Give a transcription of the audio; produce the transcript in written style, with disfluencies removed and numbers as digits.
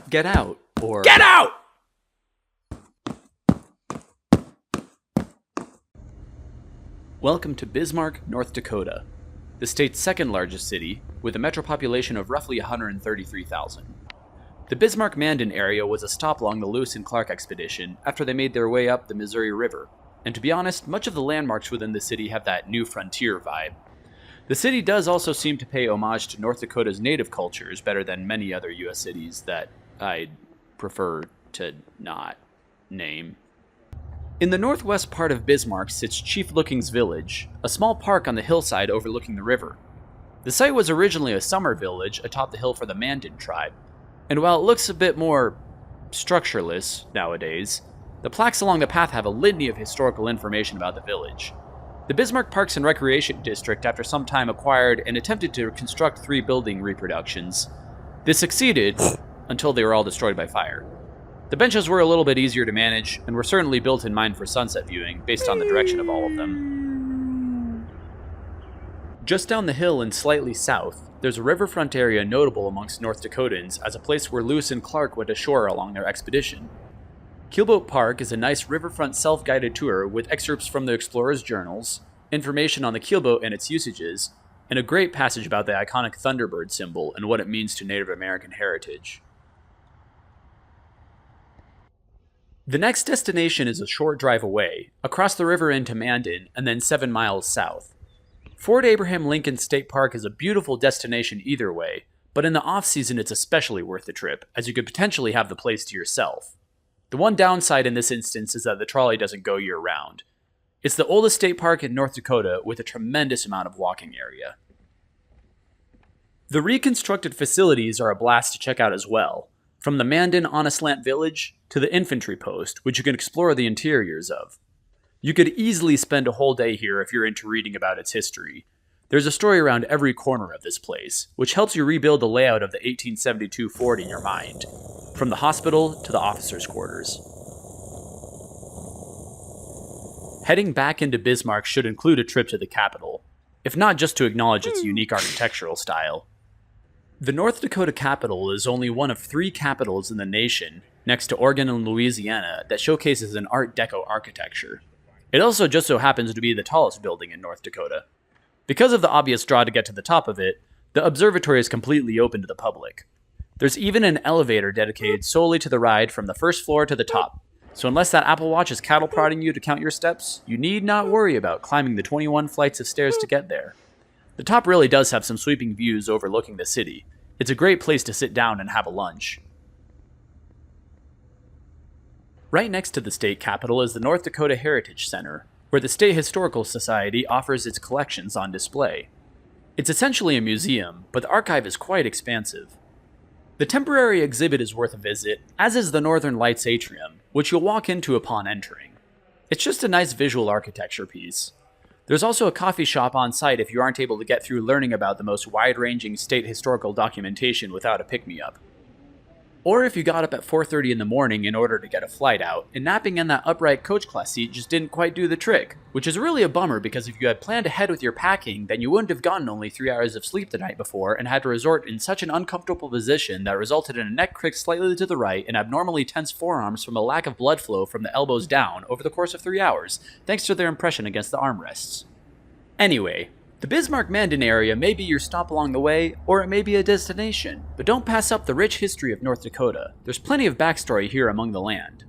Get out, or... Get out! Welcome to Bismarck, North Dakota, the state's second largest city, with a metro population of roughly 133,000. The Bismarck-Mandan area was a stop along the Lewis and Clarke expedition after they made their way up the Missouri River, and to be honest, much of the landmarks within the city have that new frontier vibe. The city does also seem to pay homage to North Dakota's native cultures better than many other U.S. cities that I'd prefer to not name. In the northwest part of Bismarck sits Chief Looking's Village, a small park on the hillside overlooking the river. The site was originally a summer village atop the hill for the Mandan tribe, and while it looks a bit more structureless nowadays, the plaques along the path have a litany of historical information about the village. The Bismarck Parks and Recreation District after some time acquired and attempted to construct 3 building reproductions. This succeeded until they were all destroyed by fire. The benches were a little bit easier to manage, and were certainly built in mind for sunset viewing, based on the direction of all of them. Just down the hill and slightly south, there's a riverfront area notable amongst North Dakotans as a place where Lewis and Clarke went ashore along their expedition. Keelboat Park is a nice riverfront self-guided tour with excerpts from the explorers' journals, information on the keelboat and its usages, and a great passage about the iconic Thunderbird symbol and what it means to Native American heritage. The next destination is a short drive away, across the river into Mandan, and then 7 miles south. Fort Abraham Lincoln State Park is a beautiful destination either way, but in the off-season it's especially worth the trip, as you could potentially have the place to yourself. The one downside in this instance is that the trolley doesn't go year-round. It's the oldest state park in North Dakota with a tremendous amount of walking area. The reconstructed facilities are a blast to check out as well, from the Mandan on a Slant Village to the infantry post, which you can explore the interiors of. You could easily spend a whole day here if you're into reading about its history. There's a story around every corner of this place, which helps you rebuild the layout of the 1872 fort in your mind, from the hospital to the officers' quarters. Heading back into Bismarck should include a trip to the capital, if not just to acknowledge its unique architectural style. The North Dakota Capitol is only one of 3 capitals in the nation, next to Oregon and Louisiana, that showcases an Art Deco architecture. It also just so happens to be the tallest building in North Dakota. Because of the obvious draw to get to the top of it, the observatory is completely open to the public. There's even an elevator dedicated solely to the ride from the first floor to the top, so unless that Apple Watch is cattle prodding you to count your steps, you need not worry about climbing the 21 flights of stairs to get there. The top really does have some sweeping views overlooking the city. It's a great place to sit down and have a lunch. Right next to the state capitol is the North Dakota Heritage Center, where the State Historical Society offers its collections on display. It's essentially a museum, but the archive is quite expansive. The temporary exhibit is worth a visit, as is the Northern Lights Atrium, which you'll walk into upon entering. It's just a nice visual architecture piece. There's also a coffee shop on site if you aren't able to get through learning about the most wide-ranging state historical documentation without a pick-me-up. Or if you got up at 4:30 in the morning in order to get a flight out, and napping in that upright coach class seat just didn't quite do the trick, which is really a bummer because if you had planned ahead with your packing, then you wouldn't have gotten only 3 hours of sleep the night before and had to resort in such an uncomfortable position that resulted in a neck crick slightly to the right and abnormally tense forearms from a lack of blood flow from the elbows down over the course of 3 hours, thanks to their impression against the armrests. Anyway, the Bismarck-Mandan area may be your stop along the way, or it may be a destination, but don't pass up the rich history of North Dakota. There's plenty of backstory here among the land.